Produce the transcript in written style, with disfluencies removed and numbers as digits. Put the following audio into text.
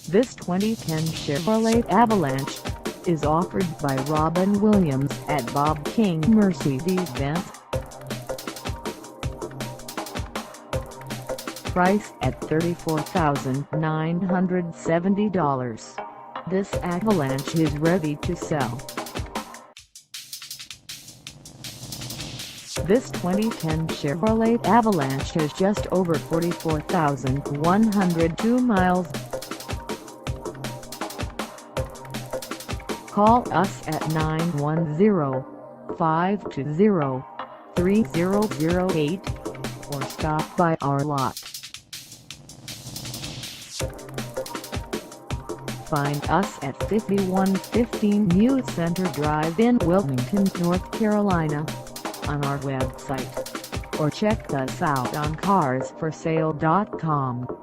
This 2010 Chevrolet Avalanche is offered by Robin Williams at Bob King Mercedes-Benz. Price at $34,970. This Avalanche is ready to sell. This 2010 Chevrolet Avalanche has just over 44,102 miles. Call us at 910-520-3008 or stop by our lot. Find us at 5115 New Center Drive in Wilmington, North Carolina, on our website, or check us out on carsforsale.com.